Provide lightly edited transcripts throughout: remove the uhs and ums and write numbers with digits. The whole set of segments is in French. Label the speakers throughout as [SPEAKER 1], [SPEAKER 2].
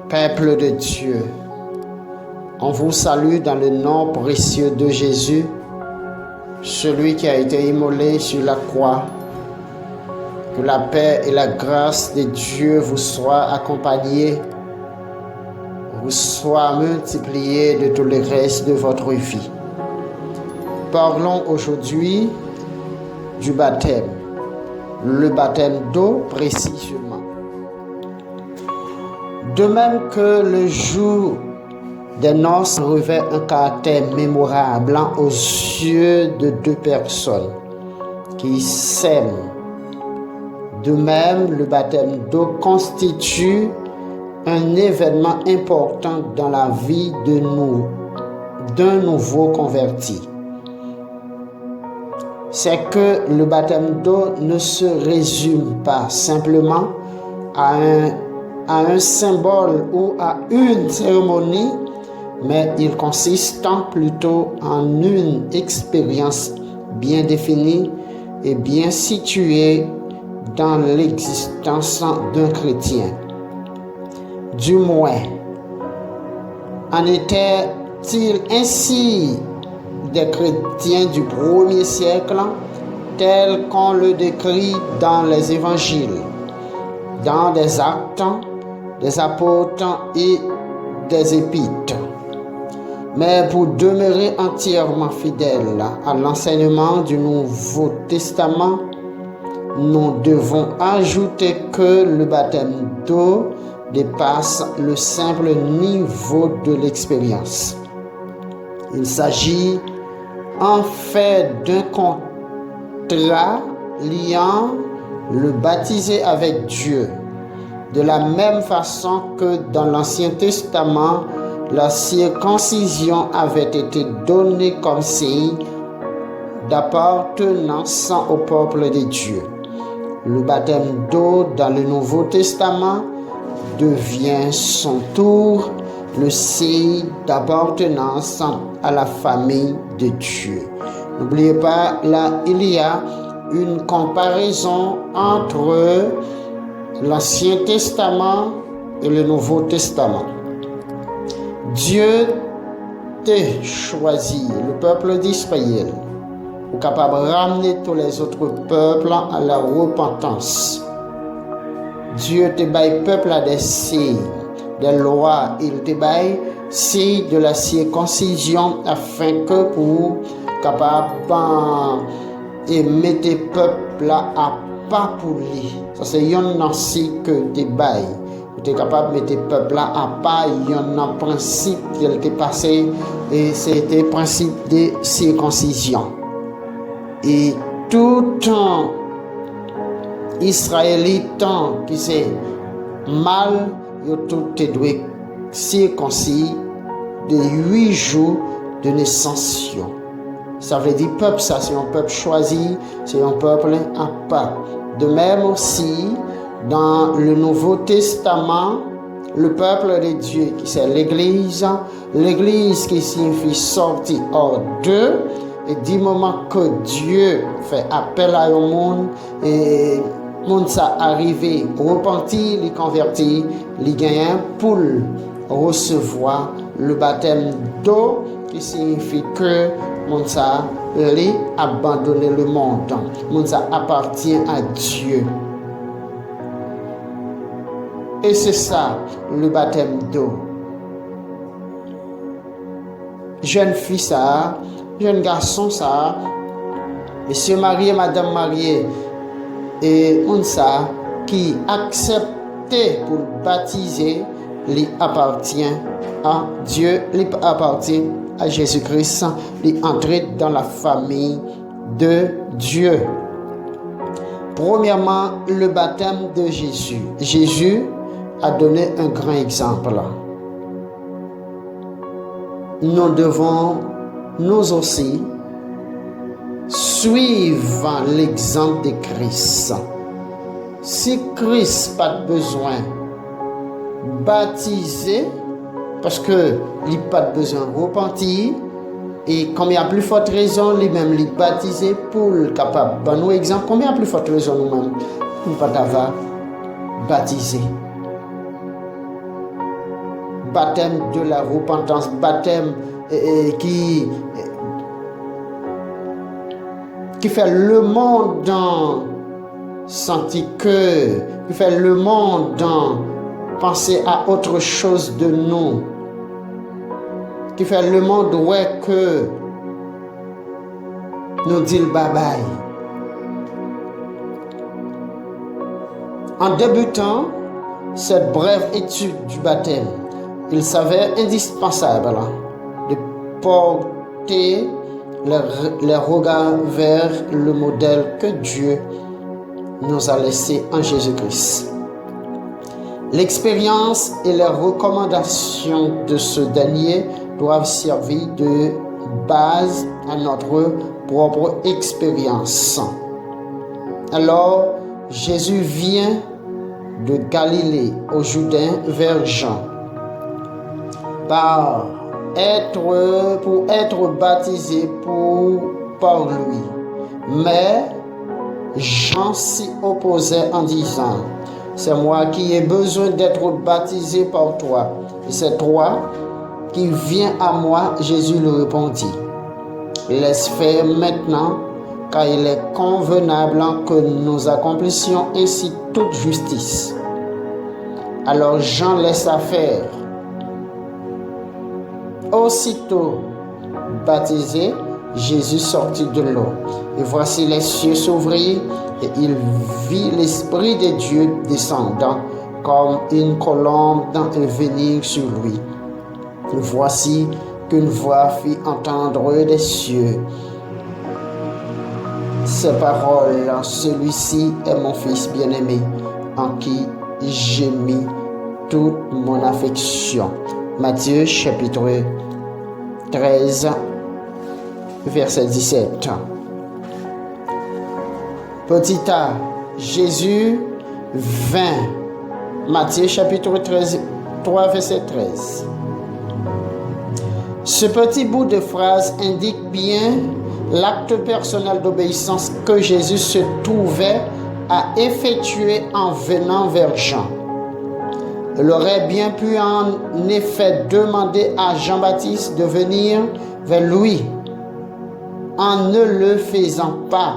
[SPEAKER 1] Peuple de Dieu, on vous salue dans le nom précieux de Jésus, celui qui a été immolé sur la croix. Que la paix et la grâce de Dieu vous soient accompagnées, vous soient multipliées de tout le reste de votre vie. Parlons aujourd'hui du baptême, le baptême d'eau précisément. De même que le jour des noces revêt un caractère mémorable aux yeux de deux personnes qui s'aiment, de même le baptême d'eau constitue un événement important dans la vie d'un nouveau converti. C'est que le baptême d'eau ne se résume pas simplement à un symbole ou à une cérémonie, mais il consiste plutôt en une expérience bien définie et bien située dans l'existence d'un chrétien. Du moins, en était-il ainsi des chrétiens du premier siècle, tels qu'on le décrit dans les évangiles, dans des actes, des apôtres et des épîtres. Mais pour demeurer entièrement fidèles à l'enseignement du Nouveau Testament, nous devons ajouter que le baptême d'eau dépasse le simple niveau de l'expérience. Il s'agit en fait d'un contrat liant le baptisé avec Dieu. De la même façon que dans l'Ancien Testament, la circoncision avait été donnée comme signe d'appartenance au peuple de Dieu. Le baptême d'eau dans le Nouveau Testament devient son tour le signe d'appartenance à la famille de Dieu. N'oubliez pas, là, il y a une comparaison entre l'Ancien Testament et le Nouveau Testament. Dieu t'a choisi, le peuple d'Israël, pour capable de ramener tous les autres peuples à la repentance. Dieu te baille peuple à des signes, des lois, il te baille signes de la circoncision afin que pour capable et mettre peuple à pas pour lui. Ça c'est un signe que te baille. Tu es capable de mettre peuple à pas, il y a un principe qui a été passé et c'était le principe de circoncision. Et tout Israélite qui c'est mal, tout doit circoncis de 8 jours de naissance. Ça veut dire peuple, ça c'est un peuple choisi, c'est un peuple à part. De même aussi, dans le Nouveau Testament, le peuple de Dieu, qui c'est l'Église qui signifie sortir hors d'eux, et du moment que Dieu fait appel à un monde, et le monde ça arrivé, repenti, les converti, les gagnants pour recevoir le baptême d'eau, qui signifie que le monde ça les abandonner le monde, le monde ça appartient à Dieu. Et c'est ça, le baptême d'eau. Jeune fille ça, jeune garçon ça, monsieur marié, madame mariée, et on ça qui acceptait pour baptiser, lui appartient à Dieu, lui appartient à Jésus-Christ, lui entrer dans la famille de Dieu. Premièrement, le baptême de Jésus. Jésus a donné un grand exemple. Nous devons, nous aussi, suivre l'exemple de Christ. Si Christ n'a pas besoin de baptiser, parce qu'il n'a pas besoin de repentir, et comme il y a plus forte raison, lui-même les baptiser pour le capable. Bon, nous exemple, combien il y a plus forte raison nous-mêmes pour ne pas baptiser. baptême de la repentance, baptême qui fait le monde sentir que, qui fait le monde penser à autre chose de nous, qui fait le monde ouais que nous dit le bye bye. En débutant cette brève étude du baptême, il s'avère indispensable de porter les regards vers le modèle que Dieu nous a laissé en Jésus-Christ. L'expérience et les recommandations de ce dernier doivent servir de base à notre propre expérience. Alors, Jésus vient de Galilée au Jourdain vers Jean pour être baptisé par lui. Mais Jean s'y opposait en disant: c'est moi qui ai besoin d'être baptisé par toi, et c'est toi qui viens à moi. Jésus lui répondit: laisse faire maintenant, car il est convenable que nous accomplissions ainsi toute justice. Alors Jean laissa faire. Aussitôt baptisé, Jésus sortit de l'eau. Et voici les cieux s'ouvrirent, et il vit l'Esprit de Dieu descendant comme une colombe et venir sur lui. Et voici qu'une voix fit entendre des cieux: ces paroles, celui-ci est mon Fils bien-aimé, en qui j'ai mis toute mon affection. Matthieu chapitre 13, verset 17. Petit a, Jésus vint. Matthieu chapitre 13, 3, verset 13. Ce petit bout de phrase indique bien l'acte personnel d'obéissance que Jésus se trouvait à effectuer en venant vers Jean. Il aurait bien pu en effet demander à Jean-Baptiste de venir vers lui. En ne le faisant pas,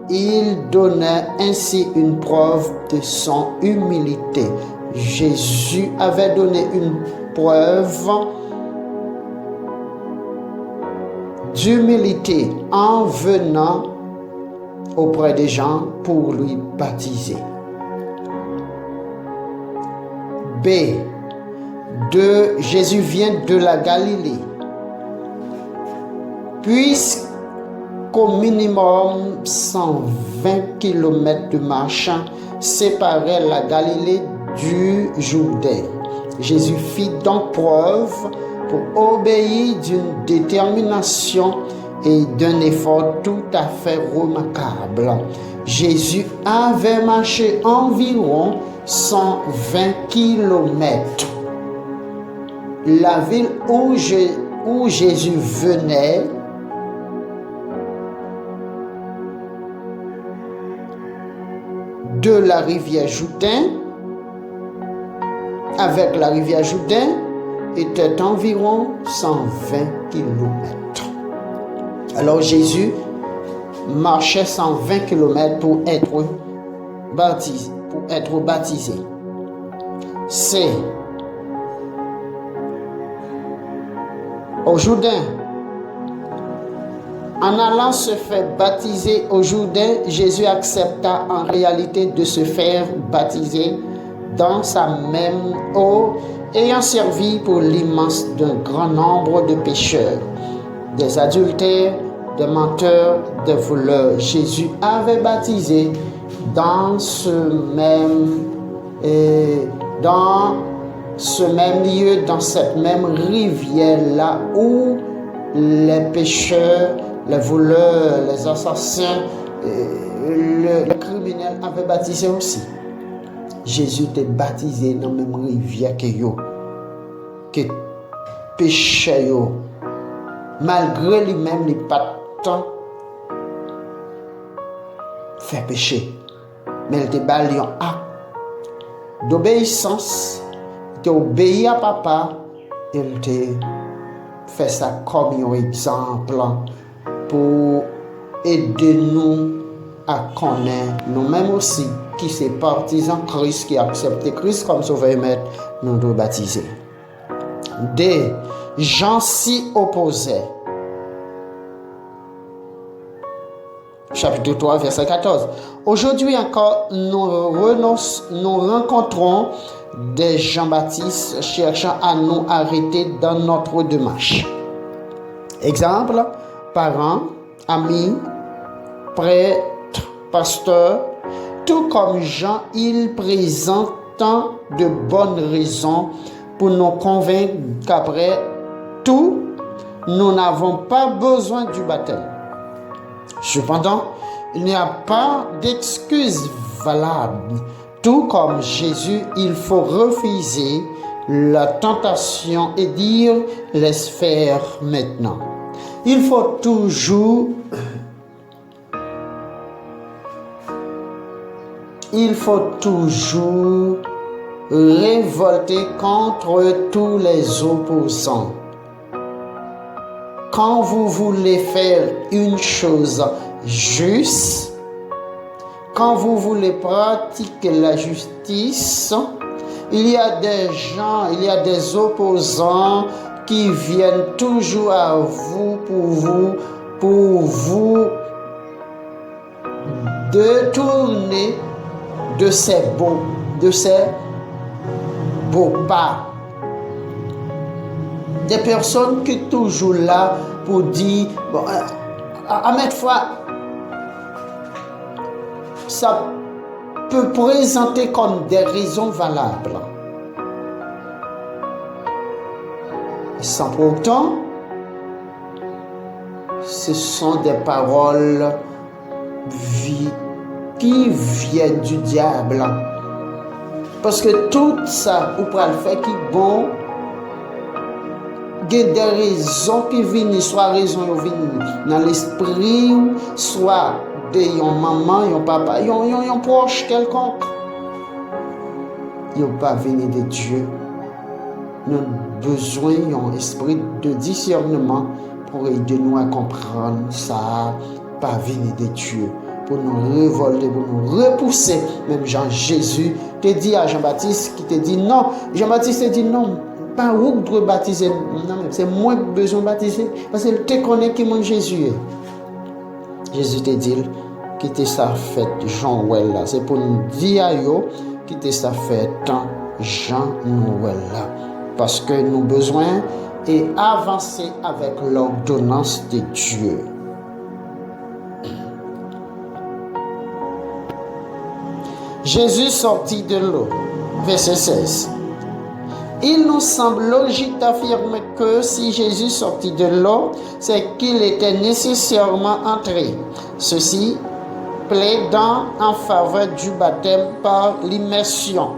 [SPEAKER 1] il donnait ainsi une preuve de son humilité. Jésus avait donné une preuve d'humilité en venant auprès des gens pour lui baptiser. B. Jésus vient de la Galilée. Puisqu'au minimum 120 km de marche séparaient la Galilée du Jourdain, Jésus fit donc preuve pour obéir d'une détermination et d'un effort tout à fait remarquable. Jésus avait marché environ 120 km. La ville où Jésus venait de la rivière Jourdain, avec la rivière Jourdain, était environ 120 km. Alors Jésus marchait 120 km pour être baptisé. C'est au Jourdain. En allant se faire baptiser au Jourdain, Jésus accepta en réalité de se faire baptiser dans sa même eau, ayant servi pour l'immense d'un grand nombre de pécheurs, des adultères, des menteurs, des voleurs. Jésus avait baptisé dans ce même lieu, dans cette même rivière, là où les pécheurs, les voleurs, les assassins, les criminels avaient baptisé aussi. Jésus était baptisé dans la même rivière que péché yo. Malgré lui-même, il n'a pas tant fait péché. Mais il était bali un acte d'obéissance. Il était obéi à papa il te fait ça comme un exemple pour aider nous à connaître nous-mêmes aussi qui sont partisans Christ, qui acceptent Christ comme sauveur et maître, nous devons baptiser. Des gens si opposés. Chapitre 3, verset 14. Aujourd'hui encore, nous rencontrons des Jean-Baptiste cherchant à nous arrêter dans notre démarche. Exemple, parents, amis, prêtres, pasteurs, tout comme Jean, il présente tant de bonnes raisons pour nous convaincre qu'après tout, nous n'avons pas besoin du baptême. Cependant, il n'y a pas d'excuse valable. Tout comme Jésus, il faut refuser la tentation et dire « laisse faire maintenant ». Il faut toujours révolter contre tous les opposants. Quand vous voulez faire une chose juste, quand vous voulez pratiquer la justice, il y a des gens, il y a des opposants qui viennent toujours à vous pour vous détourner de ces beaux pas. Des personnes qui sont toujours là pour dire, bon, à mettre fois, ça peut présenter comme des raisons valables. Sans pour autant, ce sont des paroles qui viennent du diable. Parce que tout ça, vous pouvez le faire qui est bon, il y a des raisons qui viennent, soit raisons qui viennent dans l'esprit, soit de yon maman, yon papa, yon proche quelconque. Ils n'ont pas venu de Dieu. Nous avons besoin d'un esprit de discernement pour aider nous à comprendre ça, pas venu de Dieu. Pour nous révolter, pour nous repousser. Même Jean-Jésus te dit à Jean-Baptiste, qui te dit non. Jean-Baptiste te dit non. Pas où tu dois baptiser. Non, c'est moi qui ai besoin de baptiser. Parce qu'il te connaît qui mon Jésus est. Jésus te dit, quitter sa fête Jean-Noël là. C'est pour nous dire à eux, quitter sa fête Jean-Noël là. Parce que nous avons besoin et avancer avec l'ordonnance de Dieu. Jésus sortit de l'eau. Verset 16. Il nous semble logique d'affirmer que si Jésus sortit de l'eau, c'est qu'il était nécessairement entré. Ceci plaidant en faveur du baptême par l'immersion.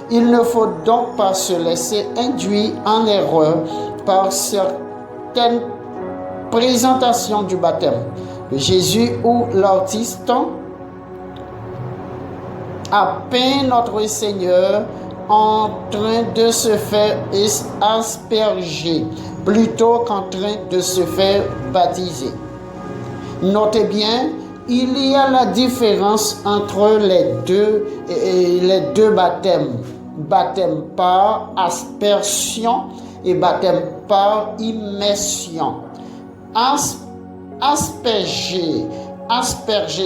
[SPEAKER 1] Il ne faut donc pas se laisser induire en erreur par certaines présentations du baptême. Jésus ou l'artiste a peint notre Seigneur en train de se faire asperger plutôt qu'en train de se faire baptiser. Notez bien, il y a la différence entre les deux baptêmes. Baptême par aspersion et baptême par immersion. Asperger,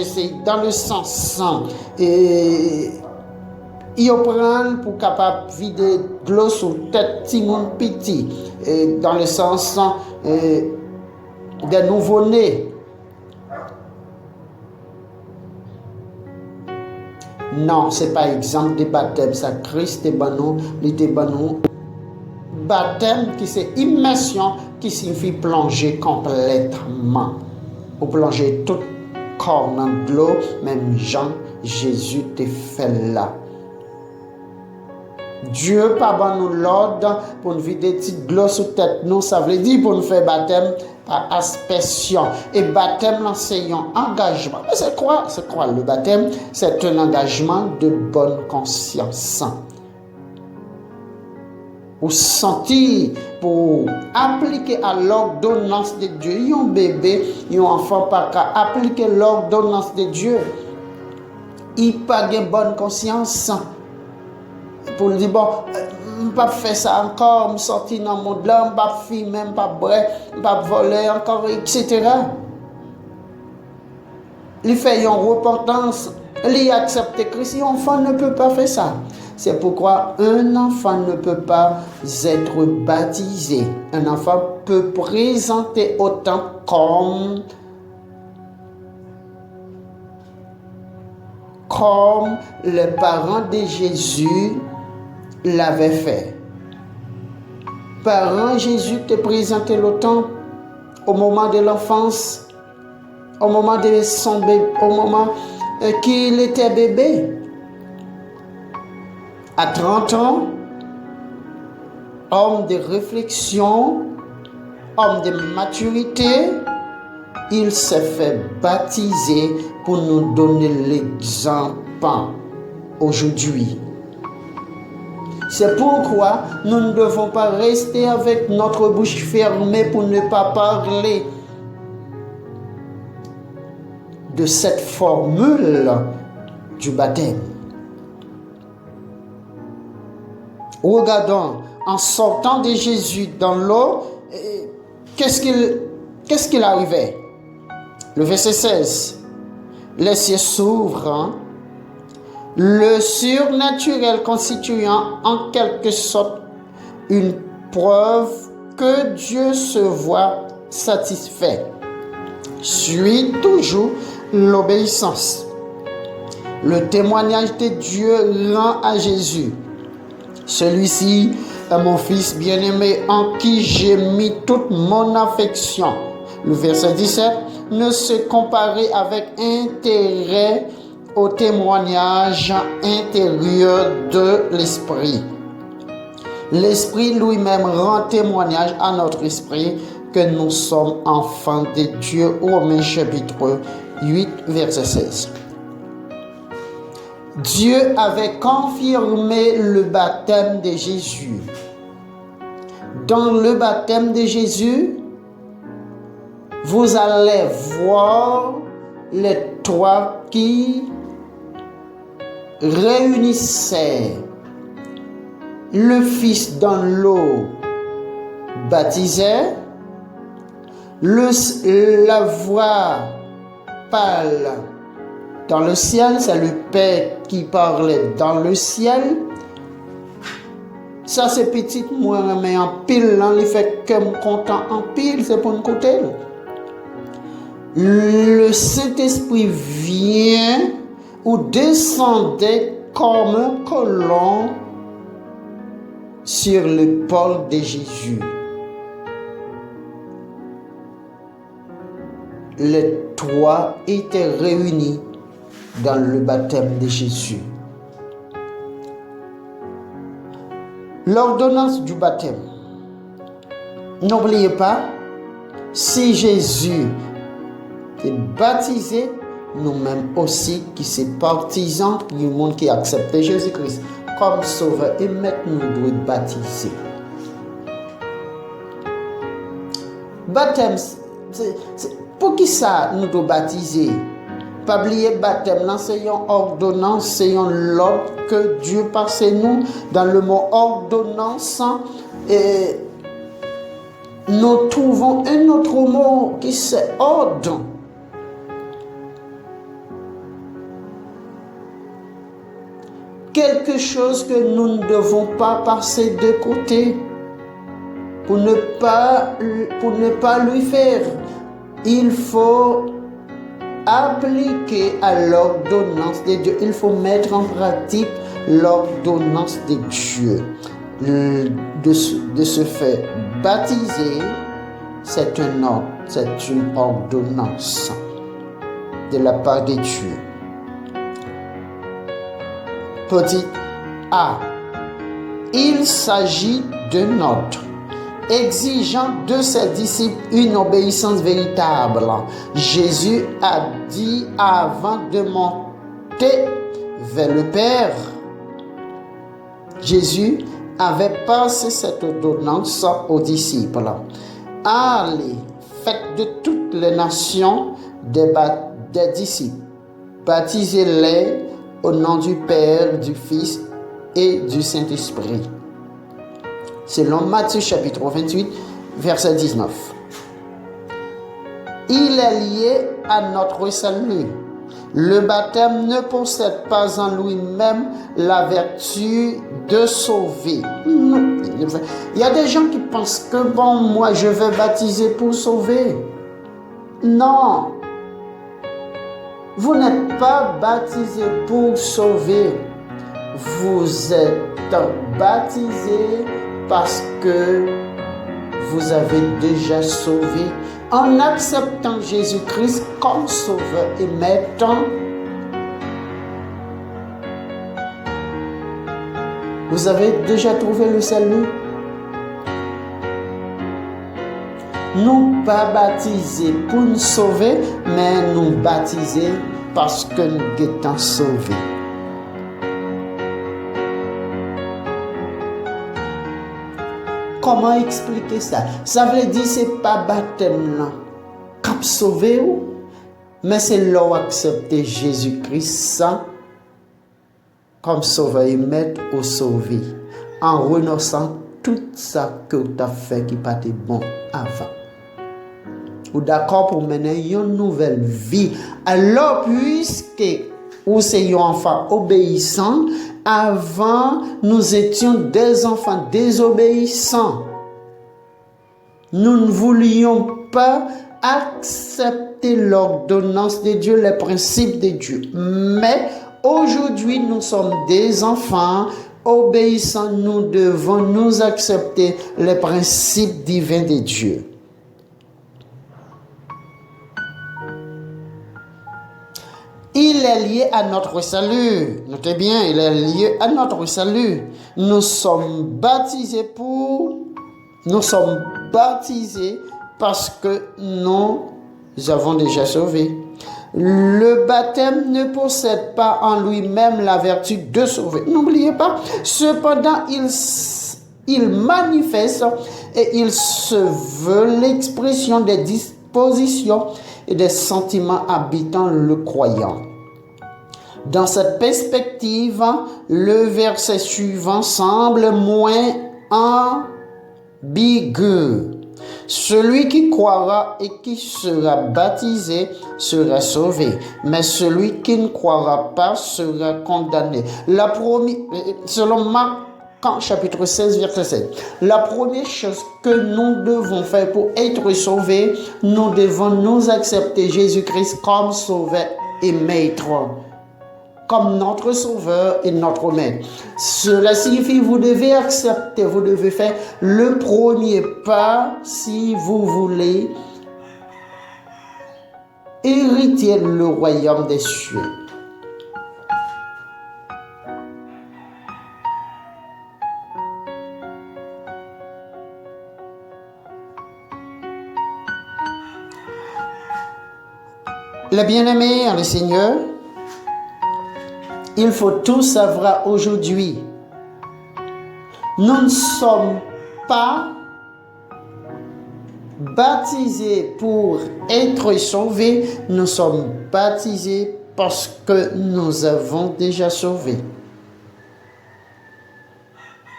[SPEAKER 1] c'est dans le sens et il prend pour capable vider de l'eau sur tête Timon petit dans le sens des nouveau-nés. Non, c'est pas exemple de baptême. Ça Christ est banou, il est banou. Baptême qui c'est immersion qui signifie plonger complètement. Ou plonger tout corps dans de l'eau, même Jésus te fait là. Dieu pas ban nous l'ordre pour nous vider petite de l'eau sur tête nous, ça veut dire pour nous faire baptême par aspersion. Et baptême c'est un engagement. Mais c'est quoi le baptême? C'est un engagement de bonne conscience. pour sentir, pour appliquer à l'ordonnance de Dieu. Un bébé, un enfant pas qu'à appliquer l'ordonnance de Dieu. Il n'a pas de bonne conscience pour dire bon, je ne vais pas faire ça encore, je suis sorti dans le monde là, je ne vais pas fumer, je ne vais pas boire, je ne vais pas voler encore, etc. Il fait une repentance, il accepte Christ. Un enfant ne peut pas faire ça. C'est pourquoi un enfant ne peut pas être baptisé. Un enfant peut présenter autant comme les parents de Jésus l'avaient fait. Parents Jésus te présentait l'autant au moment de l'enfance, au moment de son bébé, au moment qu'il était bébé. À 30 ans, homme de réflexion, homme de maturité, il s'est fait baptiser pour nous donner l'exemple aujourd'hui. C'est pourquoi nous ne devons pas rester avec notre bouche fermée pour ne pas parler de cette formule du baptême. Regardons, en sortant de Jésus dans l'eau, qu'est-ce qu'il arrivait? Le verset 16. Les cieux s'ouvrent, le surnaturel constituant en quelque sorte une preuve que Dieu se voit satisfait. Suit toujours l'obéissance. Le témoignage de Dieu rend à Jésus. Celui-ci est mon fils bien-aimé en qui j'ai mis toute mon affection. Le verset 17, ne se comparer avec intérêt au témoignage intérieur de l'esprit. L'esprit lui-même rend témoignage à notre esprit que nous sommes enfants de Dieu. Romains chapitre 8, verset 16. Dieu avait confirmé le baptême de Jésus. Dans le baptême de Jésus, vous allez voir les trois qui réunissaient le Fils dans l'eau baptisé, la voix parle dans le ciel, c'est le Père qui parlait dans le ciel. Ça c'est petit moi mais en pile là, il fait que me content en pile, c'est pour nous côté. Le Saint-Esprit vient ou descendait comme un colon sur l'épaule de Jésus. Les trois étaient réunis dans le baptême de Jésus. L'ordonnance du baptême. N'oubliez pas, si Jésus est baptisé, nous-mêmes aussi qui sommes partisans du monde qui accepte Jésus-Christ comme sauveur et maître, nous devons être baptisés. Baptême, pour qui ça nous devons baptiser? Pas oublier baptême, c'est une ordonnance, c'est un l'ordre que Dieu passe nous dans le mot ordonnance. Et nous trouvons un autre mot qui c'est ordre. Quelque chose que nous ne devons pas passer de côté pour ne pas lui faire. Il faut appliquer à l'ordonnance de Dieu. Il faut mettre en pratique l'ordonnance de Dieu. De se faire baptiser, c'est un ordre, c'est une ordonnance de la part de Dieu. Petit a, il s'agit d'un ordre exigeant de ses disciples une obéissance véritable. Jésus a dit avant de monter vers le Père, Jésus avait passé cette ordonnance aux disciples. Allez, faites de toutes les nations des disciples. Baptisez-les au nom du Père, du Fils et du Saint-Esprit. Selon Matthieu chapitre 28, verset 19. Il est lié à notre salut. Le baptême ne possède pas en lui-même la vertu de sauver. Il y a des gens qui pensent que moi je vais baptiser pour sauver. Non. Vous n'êtes pas baptisé pour sauver. Vous êtes baptisé parce que vous avez déjà sauvé. En acceptant Jésus-Christ comme sauveur et maître, vous avez déjà trouvé le salut. Nous pas baptisés pour nous sauver, mais nous baptisés parce que nous étions sauvés. Comment expliquer ça? Ça veut dire que ce n'est pas baptême là qui sauvé, mais c'est là où accepter Jésus-Christ comme sauveur et maître au sauvé, en renonçant tout ça que tu as fait qui pas été bon avant. Ou d'accord pour mener une nouvelle vie. Alors, puisque vous êtes un enfant obéissant, avant, nous étions des enfants désobéissants. Nous ne voulions pas accepter l'ordonnance de Dieu, les principes de Dieu. Mais aujourd'hui, nous sommes des enfants obéissants. Nous devons nous accepter les principes divins de Dieu. Il est lié à notre salut. Notez bien, il est lié à notre salut. Nous sommes baptisés parce que nous avons déjà sauvé. Le baptême ne possède pas en lui-même la vertu de sauver. N'oubliez pas, cependant, il manifeste et il se veut l'expression des dispositions et des sentiments habitant le croyant. Dans cette perspective, le verset suivant semble moins ambigu. Celui qui croira et qui sera baptisé sera sauvé, mais celui qui ne croira pas sera condamné. Selon Marc chapitre 16, verset 7. La première chose que nous devons faire pour être sauvés, nous devons nous accepter Jésus-Christ comme sauveur et maître, comme notre sauveur et notre maître. Cela signifie que vous devez accepter, vous devez faire le premier pas si vous voulez hériter le royaume des cieux. Les bien-aimés en le Seigneur, il faut tout savoir aujourd'hui. Nous ne sommes pas baptisés pour être sauvés, nous sommes baptisés parce que nous avons déjà sauvé.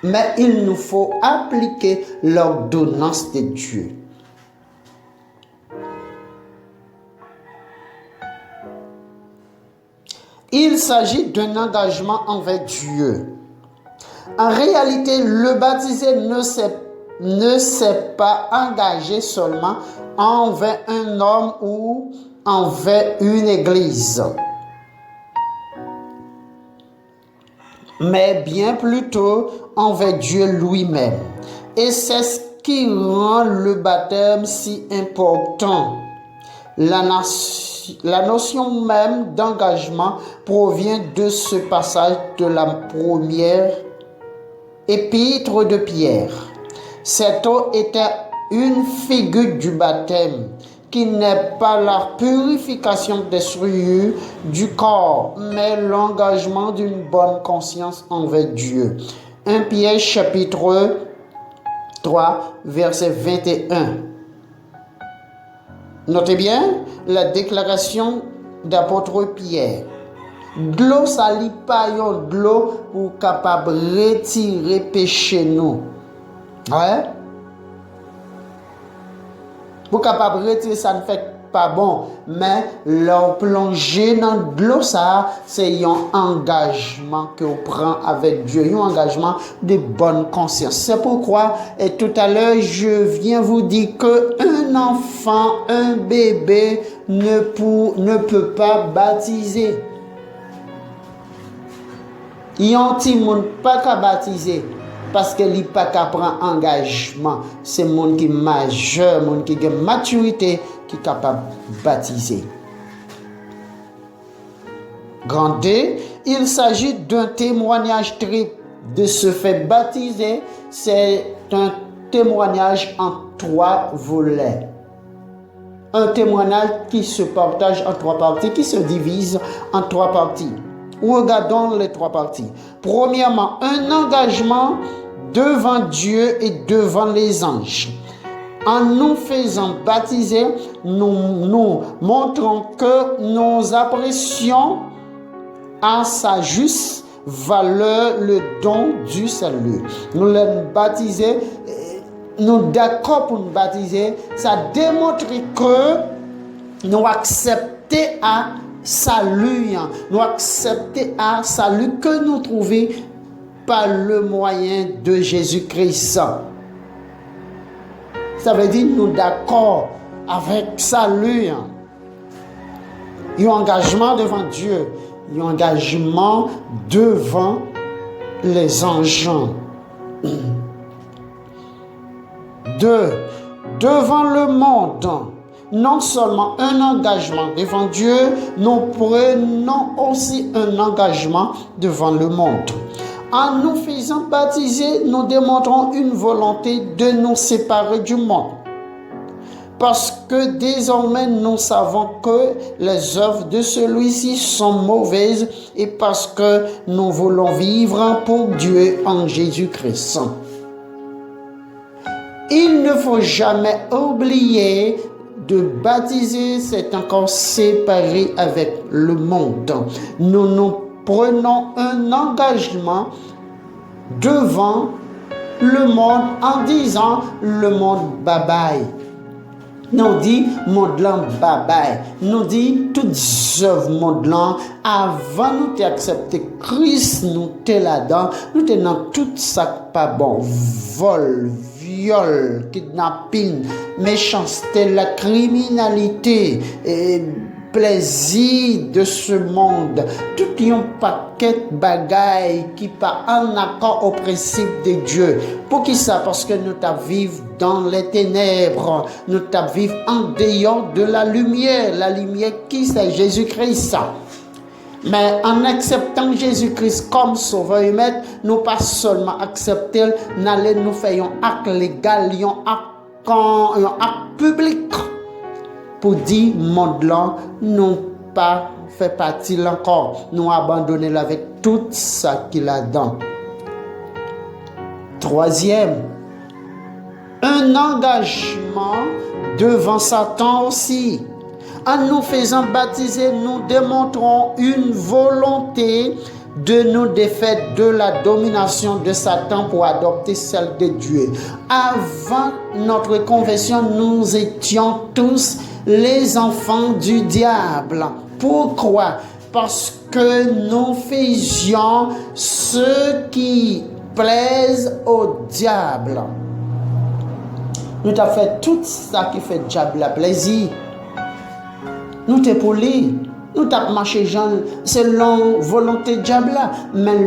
[SPEAKER 1] Mais il nous faut appliquer l'ordonnance de Dieu. Il s'agit d'un engagement envers Dieu. En réalité, le baptisé ne s'est pas engagé seulement envers un homme ou envers une église, mais bien plutôt envers Dieu lui-même. Et c'est ce qui rend le baptême si important. La notion même d'engagement provient de ce passage de la première épître de Pierre. Cette eau était une figure du baptême, qui n'est pas la purification des souillures du corps, mais l'engagement d'une bonne conscience envers Dieu. 1 Pierre chapitre 3, verset 21. Notez bien la déclaration d'apôtre Pierre. De l'eau, ça n'est pas de l'eau pour capable retirer péché nous. Ouais? Pour capable retirer ça ne fait pas bon, mais leur plonger dans de l'eau, ça, c'est un engagement que vous prenez avec Dieu, un engagement de bonne conscience. C'est pourquoi, et tout à l'heure, je viens vous dire qu'un enfant, un bébé ne peut pas baptiser. Il y a un petit monde pas qu'à baptiser parce qu'il n'est pas qu'à prendre engagement. C'est le monde qui est majeur, le monde qui a une maturité qui est capable de baptiser. Grand D, il s'agit d'un témoignage de se faire baptiser. C'est un témoignage en 3 volets. Un témoignage qui se partage en 3 parties, qui se divise en 3 parties. Regardons les 3 parties. Premièrement, un engagement devant Dieu et devant les anges. En nous faisant baptiser, nous montrons que nous apprécions à sa juste valeur le don du salut. Nous les baptiser, nous d'accord pour nous baptiser, ça démontre que nous acceptons à salut, nous accepter à salut que nous trouvons par le moyen de Jésus-Christ. Ça veut dire nous d'accord avec salut. Il y a un engagement devant Dieu, il y a un engagement devant les anges. 2. Devant le monde. Non seulement un engagement devant Dieu, nous prenons aussi un engagement devant le monde. En nous faisant baptiser, nous démontrons une volonté de nous séparer du monde. Parce que désormais, nous savons que les œuvres de celui-ci sont mauvaises et parce que nous voulons vivre pour Dieu en Jésus-Christ. Il ne faut jamais oublier de baptiser, c'est encore séparé avec le monde. Nous prenons un engagement devant le monde en disant le monde bye bye. Nous dit monde là bye bye. Nous dit toutes œuvres monde là avant nous d'accepter Christ, nous t'es là-dedans, nous t'es dans tout ça pas bon, vol, viol, kidnapping, méchanceté, la criminalité, et plaisir de ce monde, tout un paquet de bagailles qui pas en accord au principe de Dieu. Pour qui ça? Parce que nous vivons dans les ténèbres, nous vivons en dehors de la lumière qui c'est Jésus-Christ. Mais en acceptant Jésus-Christ comme sauveur et maître, nous pas seulement accepter, nous faisons un acte légal, un acte public pour dire monde là nous pas fait partie encore, nous abandonner avec tout ça qu'il a dedans. 3e, un engagement devant Satan aussi. En nous faisant baptiser, nous démontrons une volonté de nous défaire de la domination de Satan pour adopter celle de Dieu. Avant notre conversion, nous étions tous les enfants du diable. Pourquoi? Parce que nous faisions ce qui plaise au diable. Nous avons fait tout ça qui fait le diable plaisir. Nous t'es poli, nous t'avons marché selon volonté de diable, mais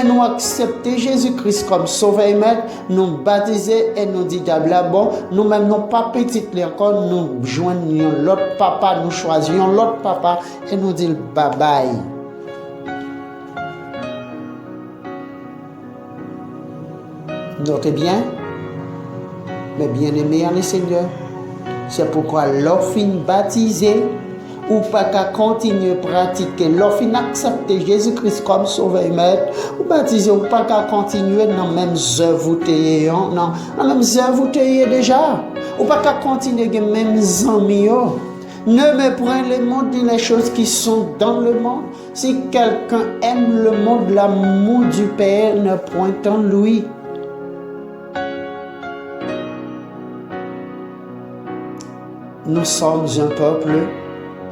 [SPEAKER 1] nous accepter Jésus-Christ comme sauveur et maître, nous baptiser et nous dit diable bon, nous-mêmes non pas petit encore, nous joignons l'autre papa, nous choisissons l'autre papa et nous dit bye bye. Notez bien, mes bien-aimés en le Seigneur. C'est pourquoi l'offre baptisé ou pas qu'à continuer à pratiquer, l'offre d'accepter Jésus-Christ comme sauveur et maître, ou baptiser, ou pas qu'à continuer dans les mêmes œuvres dans les mêmes œuvres déjà, ou pas qu'à continuer les mêmes amis. Ne méprenez le monde ni les choses qui sont dans le monde. Si quelqu'un aime le monde, l'amour du Père ne point en lui. Nous sommes un peuple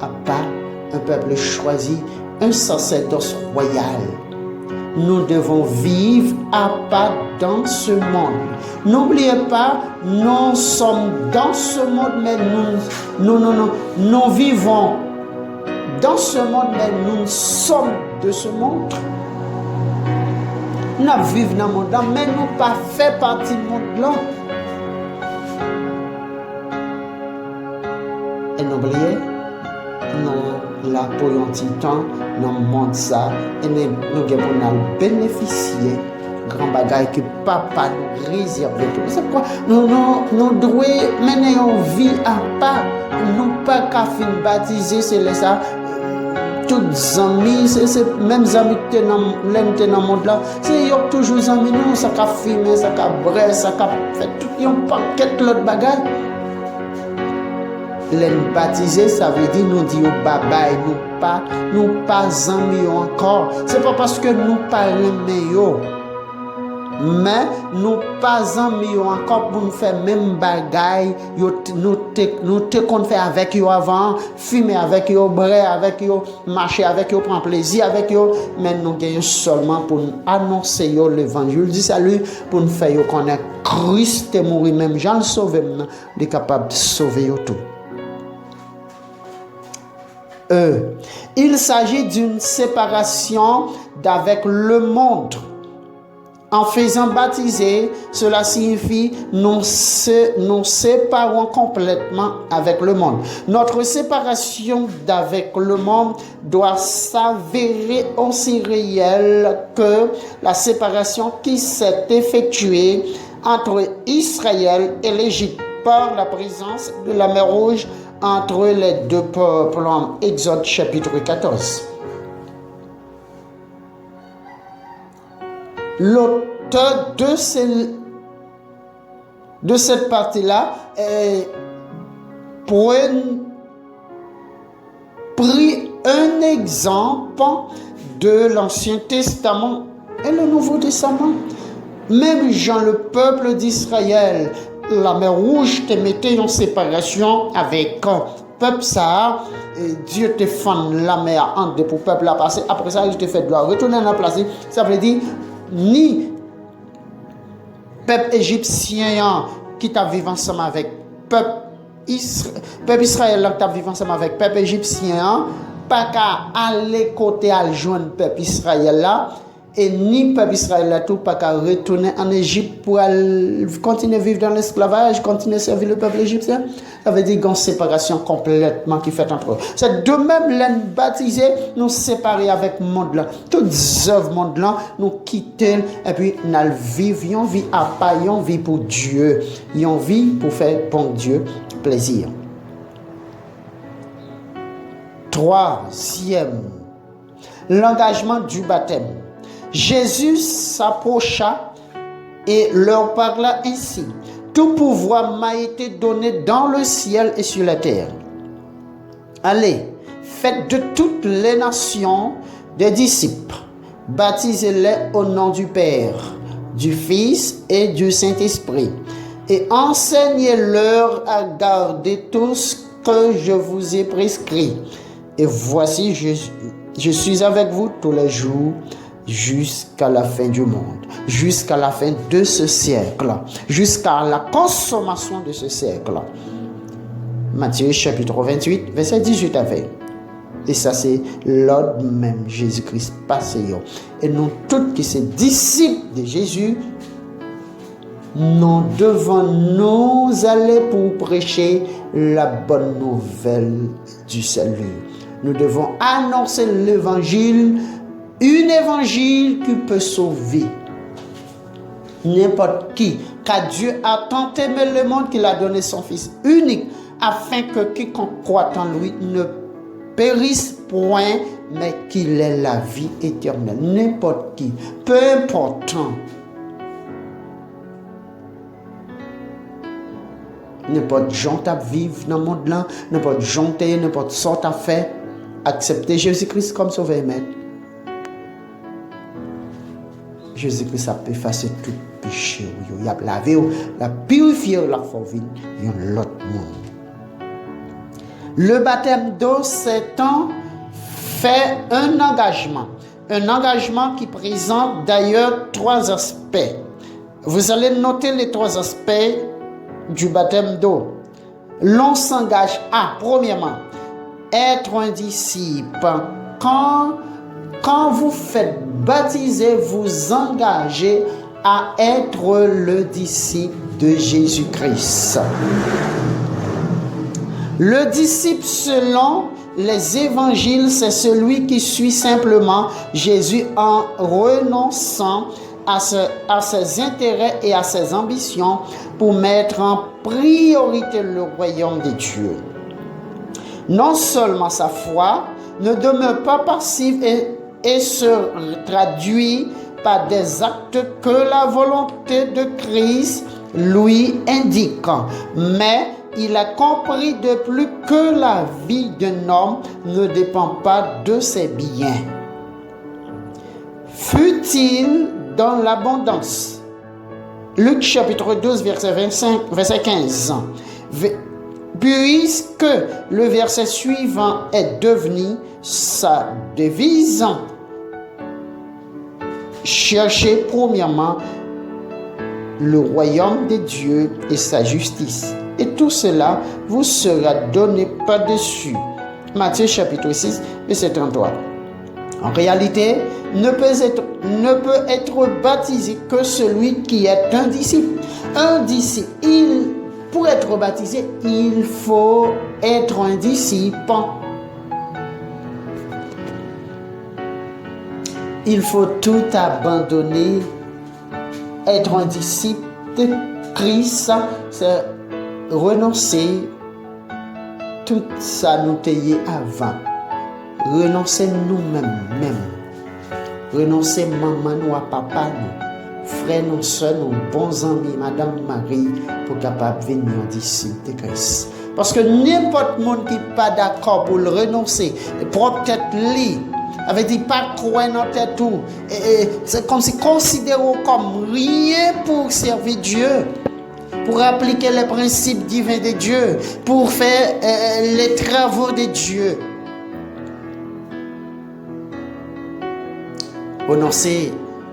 [SPEAKER 1] à part, un peuple choisi, un sacerdoce royal. Nous devons vivre à part dans ce monde. N'oubliez pas, nous sommes dans ce monde, mais nous vivons dans ce monde, mais nous sommes de ce monde. Nous vivons dans le monde, mais nous ne pas fait partie du monde là. Et n'oubliez, nous la pour un petit temps, nous montre ça, et nous devons bénéficier grand bagaille que papa nous réserve. C'est pourquoi nous devons mener une vie à part. Nous pas qu'à finir baptiser, c'est ça. Tous les amis, c'est même amis qui sont dans le monde là, c'est toujours amis nous, ça qu'a filmer, ça qu'a brûler, ça qu'a fait tout un paquet l'autre bagaille. Les baptisés, ça veut dire nous dire bye bye, nous pas amis encore. C'est pas parce que nous pas aimés, mais nous pas amis encore pour nous faire même bagaille. Nous te qu'on fait avec eux avant, fumer avec eux, brûler avec eux, marcher avec eux, prendre plaisir avec eux. Mais nous gagnons seulement pour nous annoncer l'évangile du salut, pour nous faire connaître Christ est mort, même Jean le sauvé, il est capable de sauver tout. Il s'agit d'une séparation d'avec le monde. En faisant baptiser, cela signifie nous séparons complètement avec le monde. Notre séparation d'avec le monde doit s'avérer aussi réelle que la séparation qui s'est effectuée entre Israël et l'Égypte par la présence de la mer Rouge entre les deux peuples en Exode chapitre 14. L'auteur de cette partie-là pris un exemple de l'Ancien Testament et le Nouveau Testament. Même Jean, le peuple d'Israël, la mer Rouge te mettait en séparation avec peuple ça, et Dieu te fend la mer entre deux pour peuple à passer. Après ça, il te fait doit retourner dans la place. Ça veut dire ni peuple égyptien qui t'a vécu ensemble avec peuple Israël qui t'a vécu ensemble avec peuple égyptien, pas qu'à aller côté à joindre peuple Israël là. Et ni peuple Israël tout pas qu'à retourner en Égypte pour continuer à vivre dans l'esclavage, continuer à servir le peuple égyptien. Ça veut dire qu'il y a une séparation complètement qui fait entre eux. C'est de même les baptisés, nous séparer avec le monde là. Toutes les œuvres monde là, nous quitter et puis nous vivons, vie à part, on vit pour Dieu. On vit pour faire pour Dieu plaisir. Troisième, l'engagement du baptême. Jésus s'approcha et leur parla ainsi. Tout pouvoir m'a été donné dans le ciel et sur la terre. Allez, faites de toutes les nations des disciples. Baptisez-les au nom du Père, du Fils et du Saint-Esprit. Et enseignez-leur à garder tout ce que je vous ai prescrit. Et voici, je suis avec vous tous les jours, jusqu'à la fin du monde, jusqu'à la fin de ce siècle, jusqu'à la consommation de ce siècle. Matthieu chapitre 28, verset 18 à 20. Et ça c'est l'ordre même Jésus-Christ passé. Et nous tous qui sommes disciples de Jésus, nous devons nous aller pour prêcher la bonne nouvelle du salut. Nous devons annoncer l'évangile, un évangile qui peut sauver n'importe qui. Car Dieu a tant aimé le monde qu'il a donné son Fils unique, afin que quiconque croit en lui ne périsse point, mais qu'il ait la vie éternelle. N'importe qui, peu importe. N'importe gens qui vivent dans le monde là, n'importe gens qui n'importe sorte à faire, accepter Jésus-Christ comme sauveur et maître. Jésus-Christ a pu effacer tout péché. Il a lavé, il a purifié la forme de l'autre monde. Le baptême d'eau, c'est fait un engagement. Un engagement qui présente d'ailleurs 3 aspects. Vous allez noter les 3 aspects du baptême d'eau. L'on s'engage à, premièrement, être un disciple. Quand vous faites baptiser, vous engagez à être le disciple de Jésus-Christ. Le disciple selon les évangiles, c'est celui qui suit simplement Jésus en renonçant à ses intérêts et à ses ambitions pour mettre en priorité le royaume de Dieu. Non seulement sa foi ne demeure pas passive et se traduit par des actes que la volonté de Christ lui indique, mais il a compris de plus que la vie d'un homme ne dépend pas de ses biens. Fut-il dans l'abondance. Luc chapitre 12, verset 15. Puisque le verset suivant est devenu sa devise, cherchez premièrement le royaume de Dieu et sa justice, et tout cela vous sera donné par-dessus. Matthieu chapitre 6, verset 33. En réalité, ne peut être baptisé que celui qui est un disciple. Un disciple, pour être baptisé, il faut être un disciple. Il faut tout abandonner. Être un disciple de Christ, c'est renoncer tout ça nous payait avant. Renoncer nous-mêmes. Renoncer maman ou à papa nous. Frères, nos soeurs, nos bons amis, Madame Marie, pour capable venir en disciple de Christ. Parce que n'importe monde qui n'est pas d'accord pour le renoncer, pour peut-être lui, avait dit pas croire dans tête tout. C'est comme si considérons comme rien pour servir Dieu, pour appliquer les principes divins de Dieu, pour faire les travaux de Dieu. Renoncez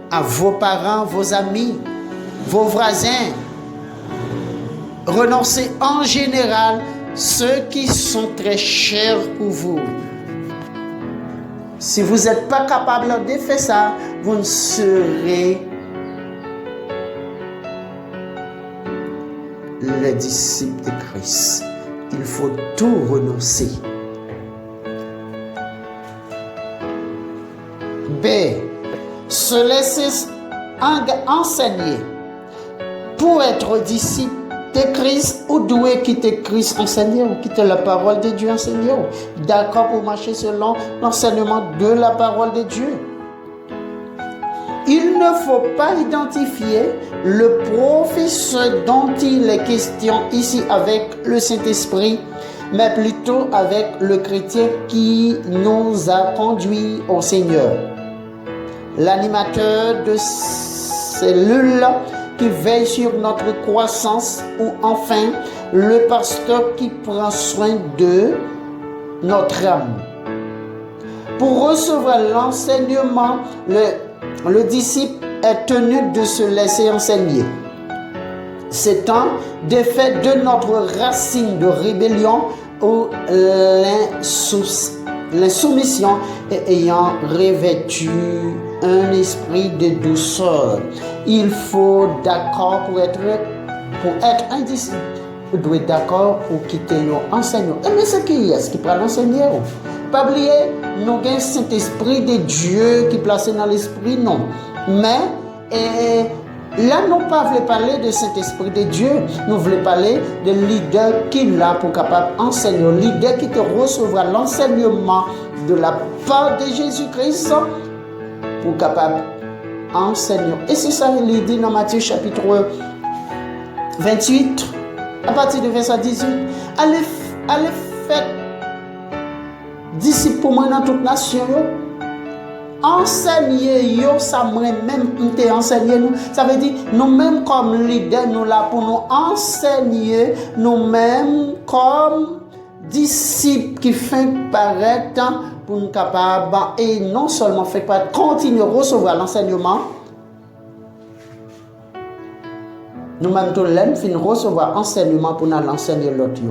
[SPEAKER 1] à vos parents, vos amis, vos voisins. Renoncez en général ceux qui sont très chers pour vous. Si vous n'êtes pas capable de faire ça, vous ne serez les disciples de Christ. Il faut tout renoncer. B. Se laisser enseigner. Pour être disciple de Christ, ou doit quitter Christ enseigner, ou quitter la parole de Dieu enseigner. D'accord pour marcher selon l'enseignement de la parole de Dieu. Il ne faut pas identifier le professeur dont il est question ici avec le Saint-Esprit, mais plutôt avec le chrétien qui nous a conduits au Seigneur. L'animateur de cellule qui veille sur notre croissance, ou enfin le pasteur qui prend soin de notre âme. Pour recevoir l'enseignement, le disciple est tenu de se laisser enseigner. C'est un défait de notre racine de rébellion ou l'insoumission ayant revêtu un esprit de douceur. Il faut d'accord pour être un disciple. Vous devez être d'accord pour quitter l'enseignant. Mais c'est qui est-ce qui prend l'enseignant? Pas oublier, nous avons Saint-Esprit de Dieu qui est placé dans l'esprit, non. Mais Là, nous ne voulons pas parler de Saint-Esprit de Dieu. Nous voulons parler de leader qui est là pour capable enseigner. Leader qui te recevra l'enseignement de la part de Jésus-Christ pour capable enseigner. Et c'est ça qu'il dit dans Matthieu chapitre 28, à partir de verset 18. Allez faire disciples pour moi dans toute nation. Enseigner ça même te enseigner nous. Ça veut dire nous-mêmes comme leaders, nous là pour nous enseigner, nous-mêmes comme disciples qui font paraître pour nous capables et non seulement fait paraître, continuer à recevoir l'enseignement. Nous-mêmes tous les fin recevoir l'enseignement pour nous l'enseigner l'autre.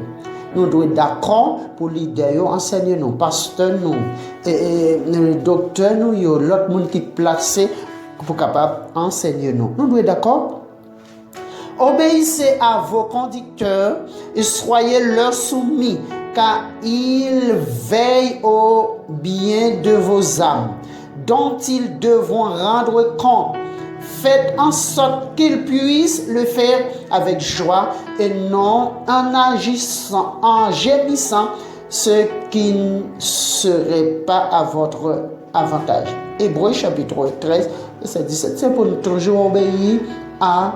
[SPEAKER 1] Nous devons être d'accord pour leader enseigner nous, pasteur nous, et docteur nous, l'autre monde qui est placé pour capable enseigner nous. Nous devons être d'accord. Obéissez à vos conducteurs et soyez leur soumis, car ils veillent au bien de vos âmes, dont ils devront rendre compte. Faites en sorte qu'ils puissent le faire avec joie et non en gémissant, ce qui ne serait pas à votre avantage. Hébreux chapitre 13, verset 17. C'est pour nous toujours obéir à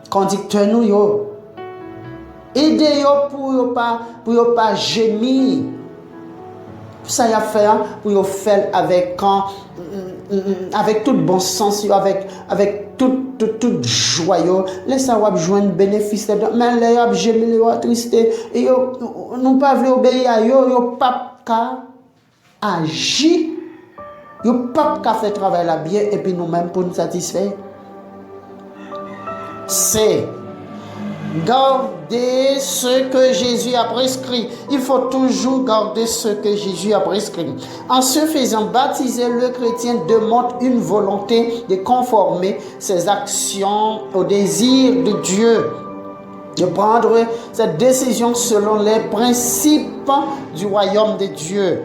[SPEAKER 1] conducteur nous. Aidez-vous pour ne pas gémir. Ça y a fait pour faire avec tout bon sens, avec toute joie. Laissez vous joindre bénéfice. Mais les gens gémir, les triste. Et nous pas voulu obéir à eux, pas qu'à agir. Ils pas qu'à faire travail là bien et puis nous-mêmes pour nous satisfaire. C'est garder ce que Jésus a prescrit. Il faut toujours garder ce que Jésus a prescrit. En se faisant baptiser, le chrétien démontre une volonté de conformer ses actions au désir de Dieu, de prendre cette décision selon les principes du royaume de Dieu.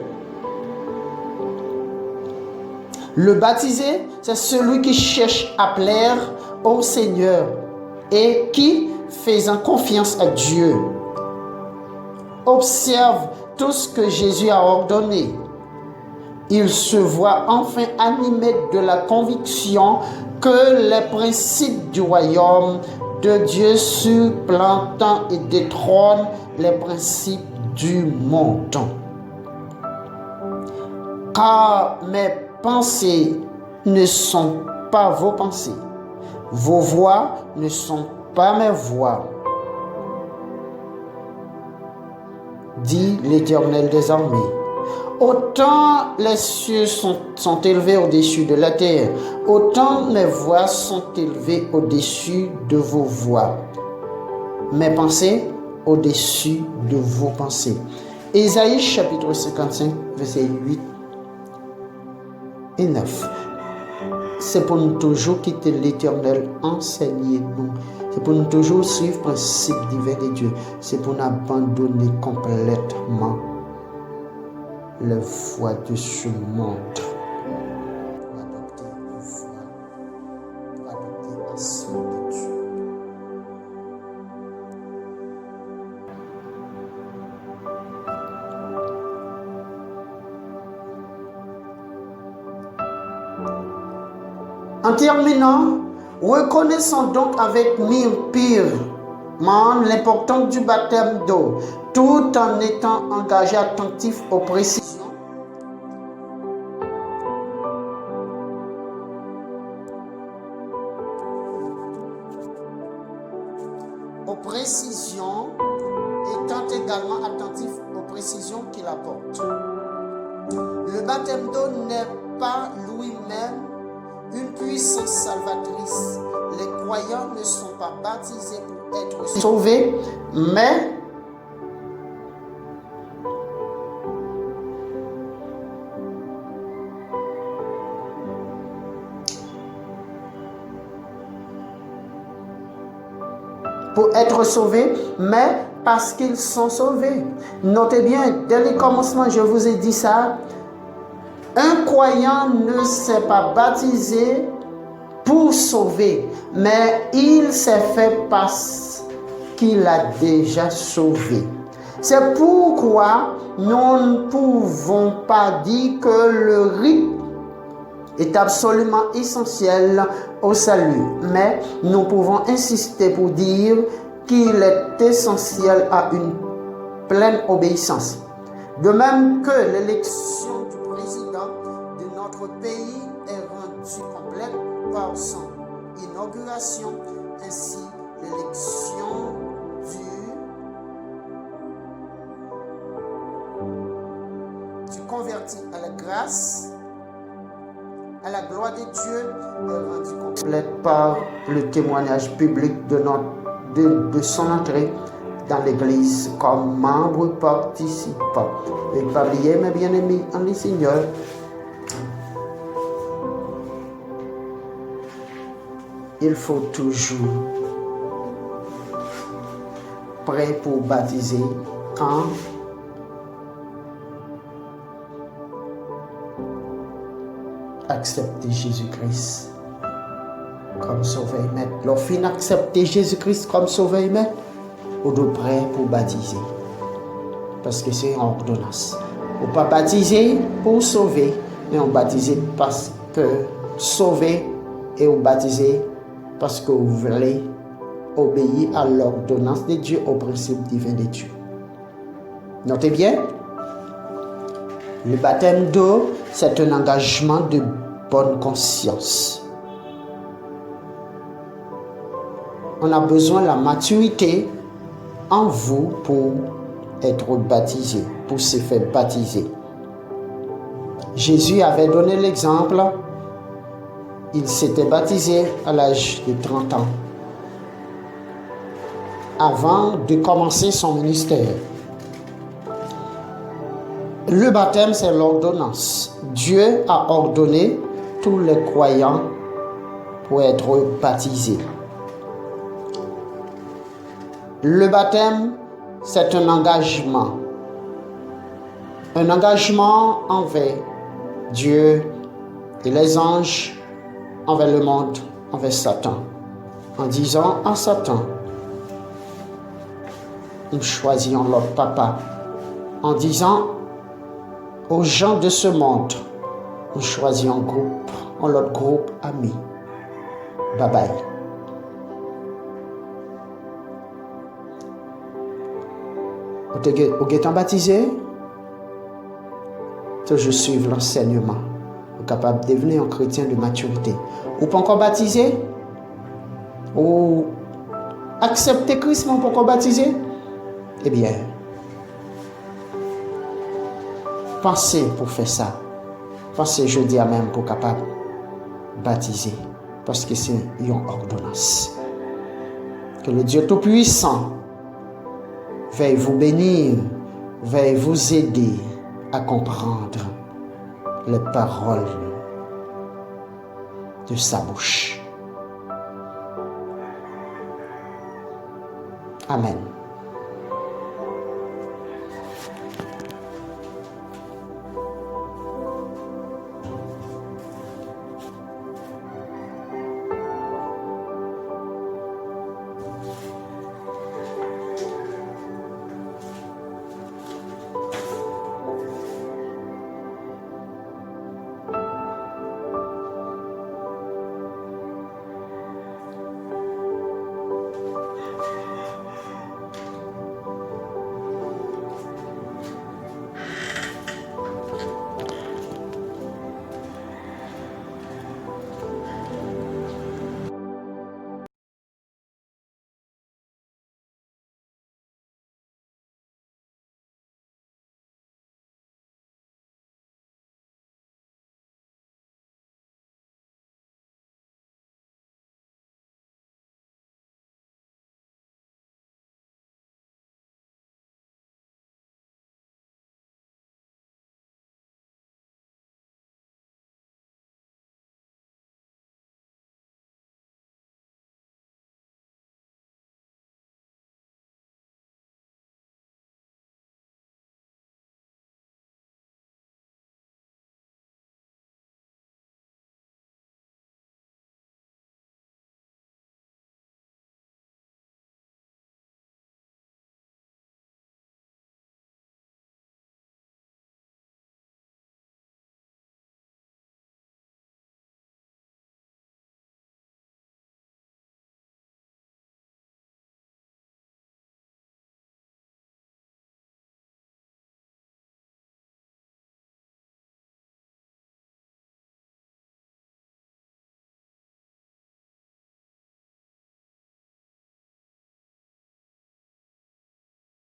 [SPEAKER 1] Le baptisé, c'est celui qui cherche à plaire au Seigneur et qui, faisant confiance à Dieu, observe tout ce que Jésus a ordonné. Il se voit enfin animé de la conviction que les principes du royaume de Dieu supplantent et détrônent les principes du monde. Car mes pensées ne sont pas vos pensées, vos voix ne sont pas mes voix, dit l'Éternel des armées. Autant les cieux sont élevés au-dessus de la terre, autant mes voix sont élevées au-dessus de vos voix, mes pensées au-dessus de vos pensées. Ésaïe chapitre 55, versets 8 et 9. C'est pour nous toujours quitter l'Éternel, enseigner nous. C'est pour nous toujours suivre le principe divin de Dieu. C'est pour nous abandonner complètement la foi de ce monde. Pour adopter une foi, pour adopter l'action de Dieu. En terminant, reconnaissons donc avec l'importance du baptême d'eau, tout en étant engagé attentif aux précisions. Étant également attentif aux précisions qu'il apporte. Le baptême d'eau n'est pas lui-même une puissance salvatrice. Les croyants ne sont pas baptisés pour être sauvés, mais parce qu'ils sont sauvés. Notez bien, dès le commencement, je vous ai dit ça. Un croyant ne s'est pas baptisé pour sauver, mais il s'est fait parce qu'il a déjà sauvé. C'est pourquoi nous ne pouvons pas dire que le rite est absolument essentiel au salut, mais nous pouvons insister pour dire qu'il est essentiel à une pleine obéissance. De même que l'élection du président de notre pays est rendue complète par son inauguration, ainsi l'élection du converti à la grâce, à la gloire de Dieu, est rendue complète par le témoignage public de son entrée dans l'Église comme membre participant. Et pas oublier, mes bien-aimés en le Seigneur, il faut toujours prêt pour baptiser quand accepter Jésus-Christ comme sauveur et maître. Lorsqu'on accepte Jésus-Christ comme sauveur et maître, on est prêt pour baptiser. Parce que c'est une ordonnance. On ne pas baptiser pour sauver, mais on baptise parce que sauver et on baptise parce que vous voulez obéir à l'ordonnance de Dieu, au principe divin de Dieu. Notez bien, le baptême d'eau, c'est un engagement de bonne conscience. On a besoin de la maturité en vous pour être baptisé, pour se faire baptiser. Jésus avait donné l'exemple. Il s'était baptisé à l'âge de 30 ans, avant de commencer son ministère. Le baptême, c'est l'ordonnance. Dieu a ordonné tous les croyants pour être baptisés. Le baptême, c'est un engagement. Un engagement envers Dieu et les anges, envers le monde, envers Satan. En disant à Satan, nous choisissons notre papa. En disant aux gens de ce monde, nous choisissons notre groupe ami. Bye bye. Vous êtes baptisé? Je suis l'enseignement. Vous êtes capable de devenir un chrétien de maturité. Ou pas encore baptisé? Ou accepter Christ, mais pas encore baptisé? Eh bien, pensez pour faire ça. Pensez jeudi à même pour capable baptiser. Parce que c'est une ordonnance. Que le Dieu Tout-Puissant veuille vous bénir, veuille vous aider à comprendre les paroles de sa bouche. Amen.